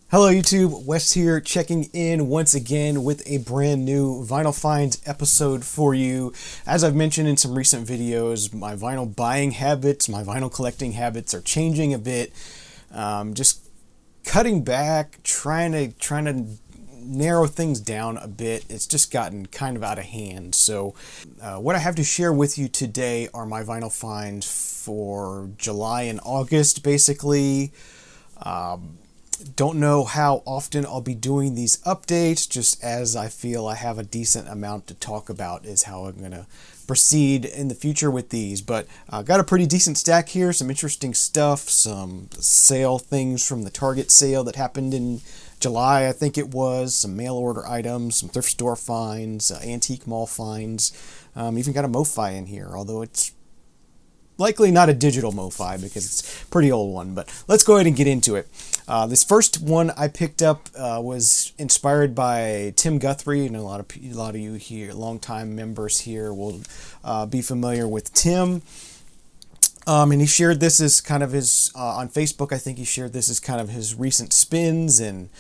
Hello YouTube, Wes here checking in once again with a brand new Vinyl Finds episode for you. As I've mentioned in some recent videos, my vinyl buying habits, my vinyl collecting habits are changing a bit. Just cutting back, trying to narrow things down a bit. It's just gotten kind of out of hand. So what I have to share with you today are my vinyl finds for July and August basically. Don't know how often I'll be doing these updates, just as I feel I have a decent amount to talk about is how I'm going to proceed in the future with these. But got a pretty decent stack here, some interesting stuff, some sale things from the Target sale that happened in July, I think it was, some mail order items, some thrift store finds, antique mall finds, even got a MoFi in here, although it's likely not a digital MoFi because it's a pretty old one, but let's go ahead and get into it. This first one I picked up was inspired by Tim Guthrie, and a lot of you here, longtime members here, will be familiar with Tim. And he shared this as kind of his on Facebook. I think he shared this as kind of his recent spins, and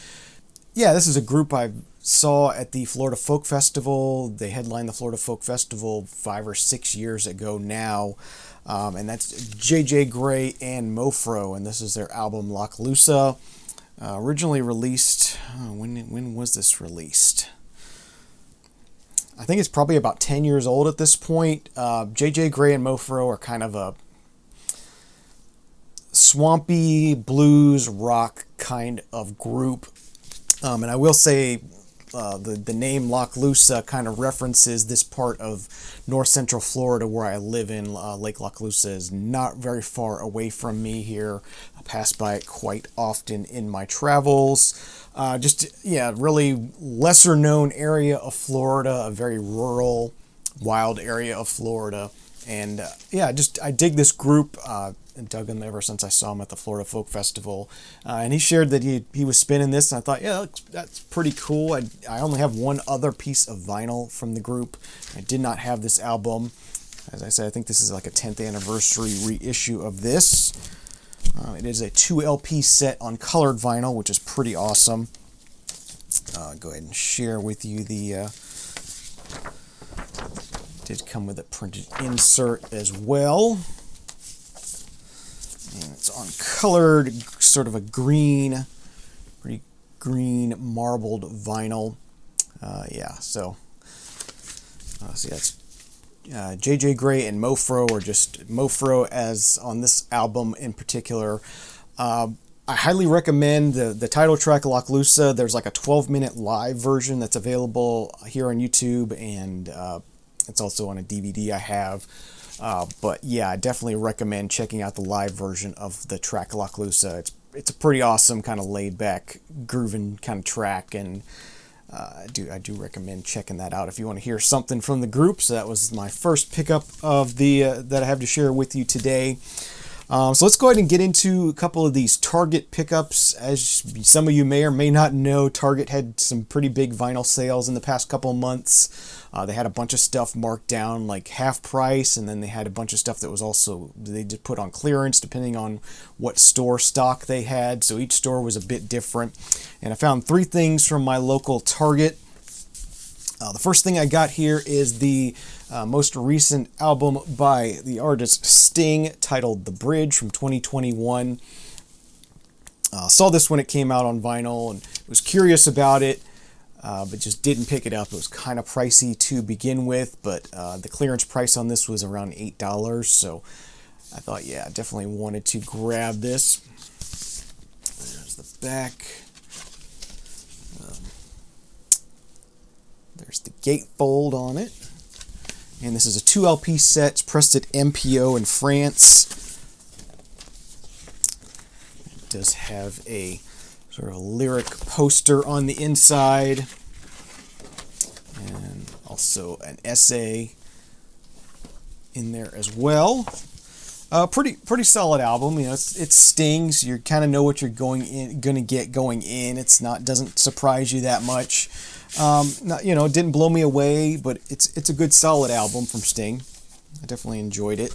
yeah, this is a group I saw at the Florida Folk Festival. They headlined the Florida Folk Festival 5 or 6 years ago now. And that's Gray and Mophro, and this is their album Lockalusa. Originally released, when was this released? I think it's probably about 10 years old at this point. Gray and Mophro are kind of a swampy blues rock kind of group. And I will say the name Lockalusa kind of references this part of north central Florida where I live in. Lake Lockalusa is not very far away from me here. I pass by it quite often in my travels. Really lesser known area of Florida, a very rural, wild area of Florida. And I dig this group. And dug him ever since I saw him at the Florida Folk Festival. And he shared that he was spinning this, and I thought, yeah, that's pretty cool. I only have one other piece of vinyl from the group. I did not have this album. As I said, I think this is like a 10th anniversary reissue of this. It is a 2 LP set on colored vinyl, which is pretty awesome. Go ahead and share with you the... did come with a printed insert as well. And it's on colored, sort of a green, pretty green marbled vinyl. So that's Gray and Mophro, or just Mophro as on this album in particular. I highly recommend the title track, Lockalusa. There's like a 12-minute live version that's available here on YouTube, and it's also on a DVD I have. But yeah, I definitely recommend checking out the live version of the track Lockalusa. It's a pretty awesome kind of laid back, grooving kind of track, and I do recommend checking that out if you want to hear something from the group. So that was my first pickup of the that I have to share with you today. So let's go ahead and get into a couple of these Target pickups. As some of you may or may not know, Target had some pretty big vinyl sales in the past couple of months. They had a bunch of stuff marked down like half price, and then they had a bunch of stuff that was also, they just put on clearance depending on what store stock they had. So each store was a bit different. And I found 3 things from my local Target. The first thing I got here is the most recent album by the artist Sting, titled The Bridge, from 2021. Saw this when it came out on vinyl and was curious about it, but just didn't pick it up. It was kind of pricey to begin with, but the clearance price on this was around $8, so I thought, yeah, I definitely wanted to grab this. There's the back. There's the gatefold on it. And this is a 2 LP set. It's pressed at MPO in France. It does have a sort of lyric poster on the inside. And also an essay in there as well. Pretty solid album. You know, it stings. You kind of know what you're gonna get going in. Doesn't surprise you that much. It didn't blow me away, but it's a good solid album from Sting. I definitely enjoyed it.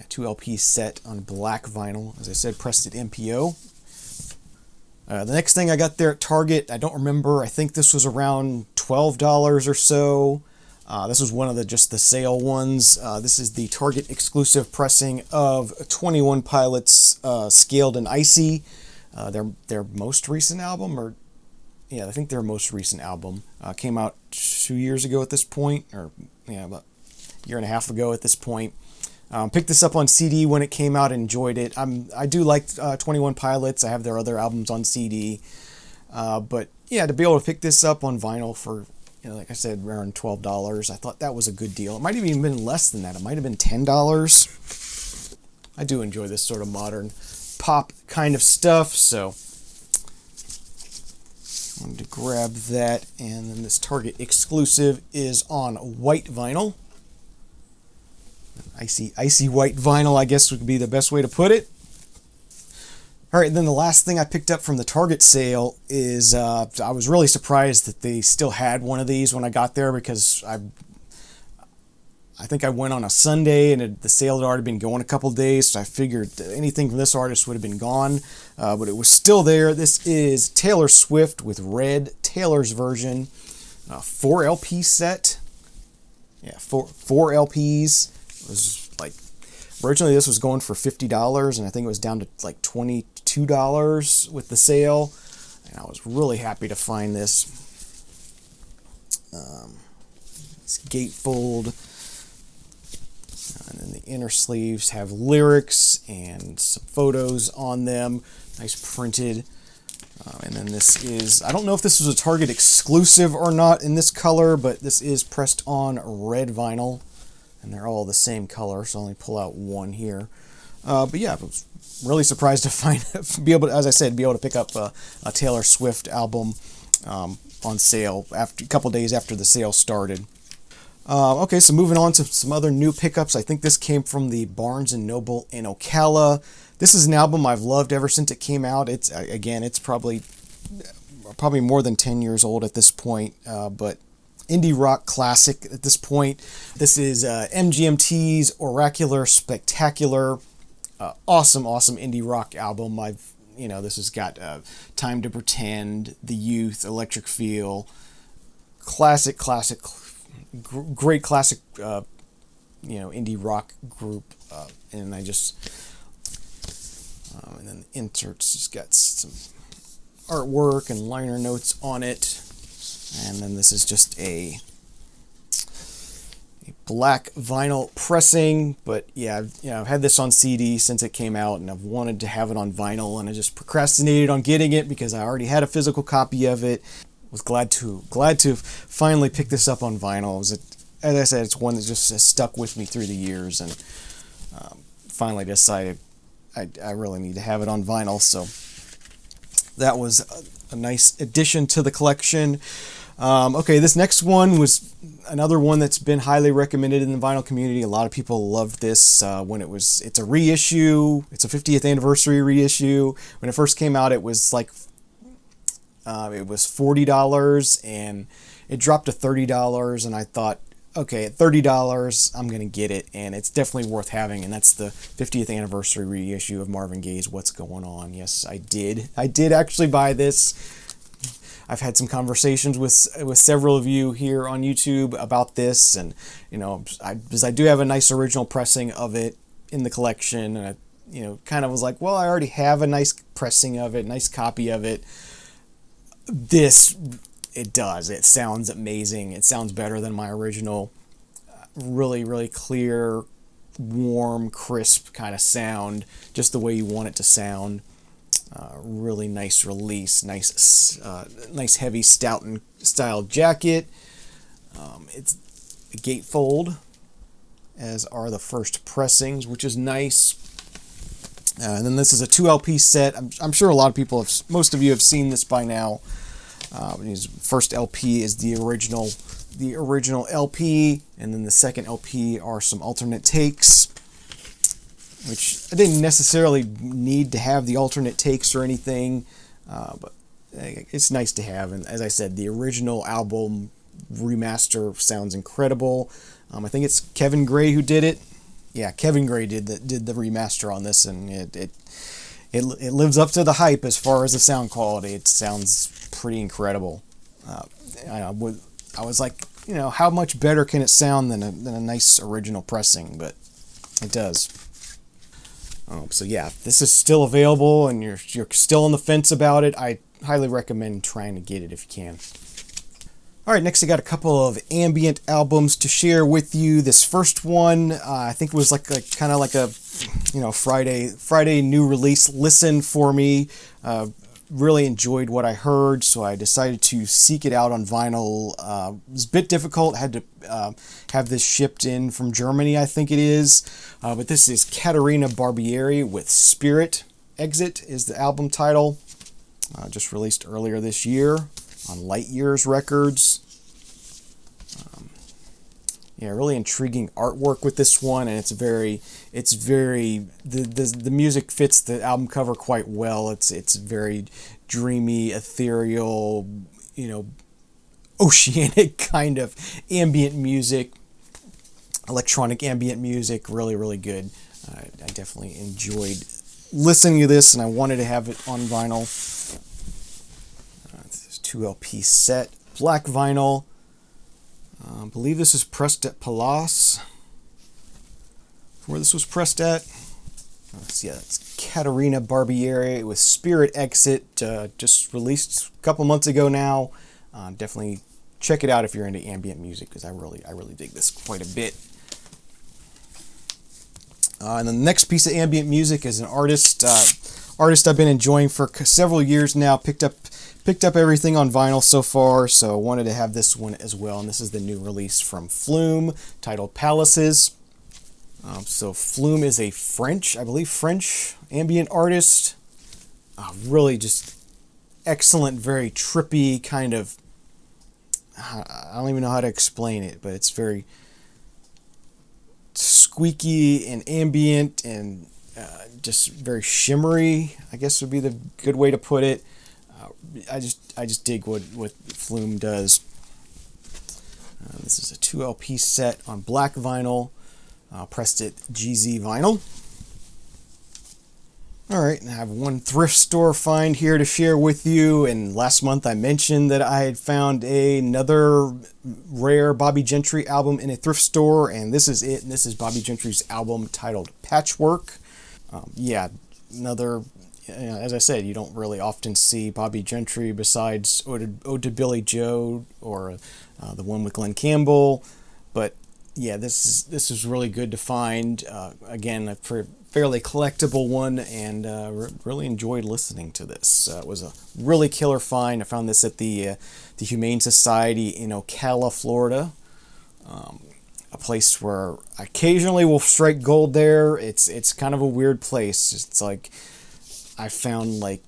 2 LP set on black vinyl, as I said, pressed at MPO. The next thing I got there at Target, I don't remember. I think this was around $12 or so. This was one of just the sale ones. This is the Target exclusive pressing of 21 Pilots, Scaled and Icy. Their most recent album, or yeah, I think their most recent album came out 2 years ago at this point, or yeah, about a year and a half ago at this point. Picked this up on CD when it came out and enjoyed it. I do like 21 Pilots. I have their other albums on CD. But yeah, to be able to pick this up on vinyl for, like I said, around $12, I thought that was a good deal. It might have even been less than that. It might have been $10. I do enjoy this sort of modern pop kind of stuff, so I wanted to grab that. And then this Target exclusive is on white vinyl. Icy white vinyl, I guess would be the best way to put it. All right, then the last thing I picked up from the Target sale is I was really surprised that they still had one of these when I got there, because I think I went on a Sunday and the sale had already been going a couple days, so I figured anything from this artist would have been gone, but it was still there. This is Taylor Swift with Red, Taylor's version, 4 LP set. Yeah, four LPs. It was like, originally this was going for $50, and I think it was down to like $22 with the sale, and I was really happy to find this. It's gatefold, and then the inner sleeves have lyrics and some photos on them, nice printed. And then this is, I don't know if this was a Target exclusive or not in this color, but this is pressed on red vinyl. And they're all the same color, so I'll only pull out one here. But yeah, I was really surprised to find, be able to pick up a Taylor Swift album on sale a couple days after the sale started. Okay, so moving on to some other new pickups. I think this came from the Barnes & Noble in Ocala. This is an album I've loved ever since it came out. It's probably more than 10 years old at this point, but indie rock classic at this point. This is MGMT's Oracular Spectacular. Awesome indie rock album. This has got Time to Pretend, The Youth, Electric Feel. Classic, great classic, indie rock group. And I just, and then the inserts just got some artwork and liner notes on it. And then this is just a black vinyl pressing, but yeah, I've had this on CD since it came out, and I've wanted to have it on vinyl, and I just procrastinated on getting it because I already had a physical copy of it. Was glad to finally pick this up on vinyl. As I said, it's one that just has stuck with me through the years, and finally decided I really need to have it on vinyl. So that was a nice addition to the collection. Okay, this next one was another one that's been highly recommended in the vinyl community. A lot of people loved this it's a reissue. It's a 50th anniversary reissue. When it first came out, it was like it was $40, and it dropped to $30, and I thought, okay, at $30, I'm going to get it, and it's definitely worth having, and that's the 50th anniversary reissue of Marvin Gaye's What's Going On. Yes, I did. I did actually buy this. I've had some conversations with several of you here on YouTube about this, and because I do have a nice original pressing of it in the collection, and I kind of was like, well, I already have a nice pressing of it, nice copy of it. It sounds amazing. It sounds better than my original. Really, really clear, warm, crisp kind of sound, just the way you want it to sound. Really nice release, nice heavy Stoughton style jacket. It's a gatefold, as are the first pressings, which is nice. And then this is a 2 LP set. I'm sure a lot of people most of you have seen this by now. His first LP is the original LP, and then the second LP are some alternate takes, which I didn't necessarily need to have the alternate takes or anything, but it's nice to have. And as I said, the original album remaster sounds incredible. I think it's Kevin Gray who did it. Yeah, Kevin Gray did the remaster on this, and it lives up to the hype as far as the sound quality. It sounds pretty incredible. I was like, how much better can it sound than a nice original pressing? But it does. So yeah, this is still available and you're still on the fence about it, I highly recommend trying to get it if you can. All right, next I got a couple of ambient albums to share with you. This first one, I think it was kind of like a Friday new release listen for me. Really enjoyed what I heard, so I decided to seek it out on vinyl. It was a bit difficult. I had to have this shipped in from Germany, I think it is. But this is Katarina Barbieri with Spirit Exit is the album title. Just released earlier this year on Light Years Records. Really intriguing artwork with this one, and it's very the music fits the album cover quite well. It's very dreamy, ethereal, oceanic kind of ambient music, electronic ambient music. Really, really good. I definitely enjoyed listening to this, and I wanted to have it on vinyl. It's a 2 LP set, black vinyl. I believe this is pressed at Palace, where this was pressed at. It's Katarina Barbieri with Spirit Exit, just released a couple months ago now. Definitely check it out if you're into ambient music, because I really dig this quite a bit. And the next piece of ambient music is an artist I've been enjoying for several years now. Picked up everything on vinyl so far, so I wanted to have this one as well. And this is the new release from Flume, titled Palaces. So Flume is a French ambient artist. Really just excellent, very trippy kind of. I don't even know how to explain it, but it's very squeaky and ambient and just very shimmery, I guess would be the good way to put it. I just dig what Flume does. This is a 2 LP set on black vinyl, pressed at GZ vinyl. All right, and I have one thrift store find here to share with you. And last month I mentioned that I had found another rare Bobby Gentry album in a thrift store, and this is it. And this is Bobby Gentry's album titled Patchwork. Another. As I said, you don't really often see Bobby Gentry besides Ode to Billy Joe or the one with Glenn Campbell. But yeah, this is really good to find. Again, a fairly collectible one, and really enjoyed listening to this. It was a really killer find. I found this at the Humane Society in Ocala, Florida. A place where occasionally we'll strike gold there. It's kind of a weird place. It's like I found like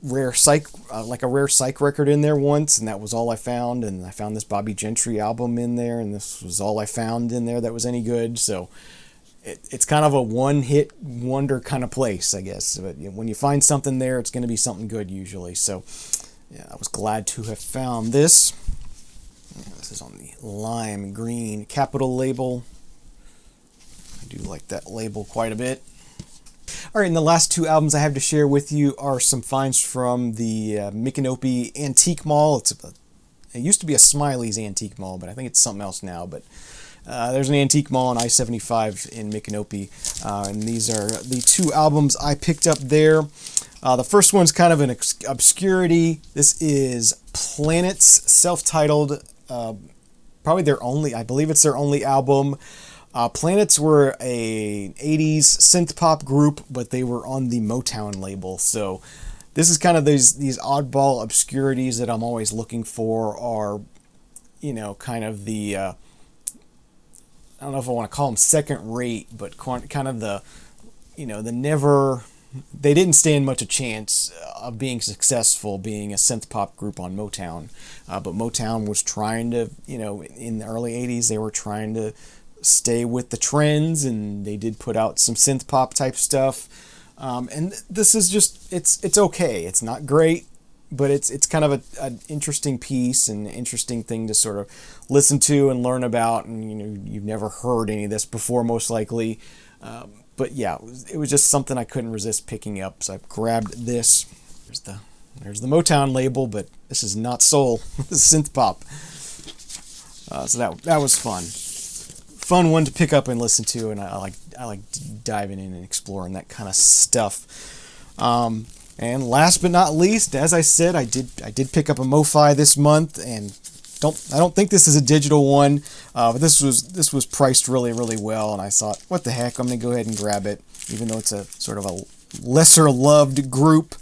a rare psych record in there once, and that was all I found. And I found this Bobby Gentry album in there, and this was all I found in there that was any good. So it's kind of a one-hit wonder kind of place, I guess. But when you find something there, it's going to be something good usually. So yeah, I was glad to have found this. This is on the lime green Capitol label. I do like that label quite a bit. All right, and the last two albums I have to share with you are some finds from the Micanopy Antique Mall. It used to be a Smiley's Antique Mall, but I think it's something else now. But there's an antique mall on I-75 in Micanopy, and these are the two albums I picked up there. The first one's kind of an obscurity. This is Planet's self-titled, I believe it's their only album. Planets were a 80s synth pop group, but they were on the Motown label. So this is kind of these oddball obscurities that I'm always looking for, are, kind of the, I don't know if I want to call them second rate, but kind of the, they didn't stand much a chance of being successful being a synth pop group on Motown. But Motown was trying to, in the early 80s, they were trying to stay with the trends, and they did put out some synth pop type stuff. And this is just, it's okay. It's not great, but it's kind of an interesting piece and an interesting thing to sort of listen to and learn about. And, you've never heard any of this before, most likely. But yeah, it was just something I couldn't resist picking up, so I grabbed this. There's the Motown label, but this is not soul. This is synth pop. So that was fun one to pick up and listen to, and I like diving in and exploring that kind of stuff. And last but not least, as I said, I did pick up a Mophro this month, and I don't think this is a digital one, but this was priced really, really well, and I thought, what the heck, I'm gonna go ahead and grab it, even though it's a sort of a lesser loved group.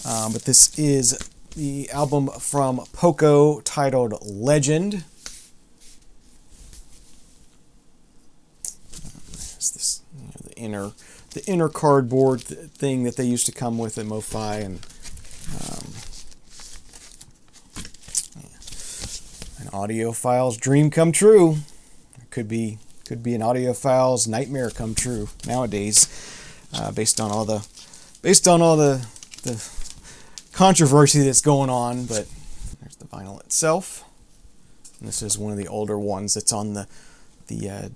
But this is the album from Poco titled Legend. There's this, the inner cardboard thing that they used to come with at Mophro, and an audiophile's dream come true. It could be an audiophile's nightmare come true nowadays, based on all the controversy that's going on. But there's the vinyl itself. And this is one of the older ones that's on the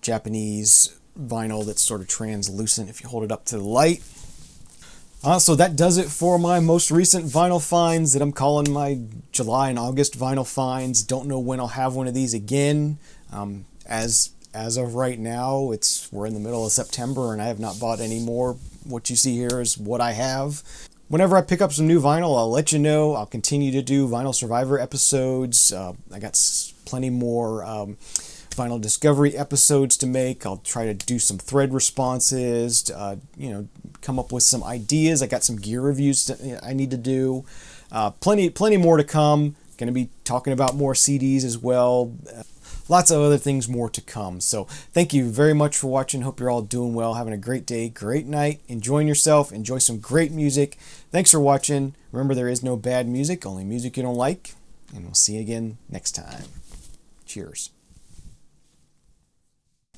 Japanese vinyl that's sort of translucent if you hold it up to the light. So that does it for my most recent vinyl finds that I'm calling my July and August vinyl finds. Don't know when I'll have one of these again. As of right now, we're in the middle of September and I have not bought any more. What you see here is what I have. Whenever I pick up some new vinyl, I'll let you know. I'll continue to do Vinyl Survivor episodes. I got plenty more vinyl discovery episodes to make. I'll try to do some thread responses, come up with some ideas. I got some gear reviews that I need to do. Plenty more to come. Going to be talking about more CDs as well. Lots of other things more to come. So thank you very much for watching. Hope you're all doing well, having a great day, great night, enjoying yourself, enjoy some great music. Thanks for watching. Remember, there is no bad music, only music you don't like. And we'll see you again next time. Cheers.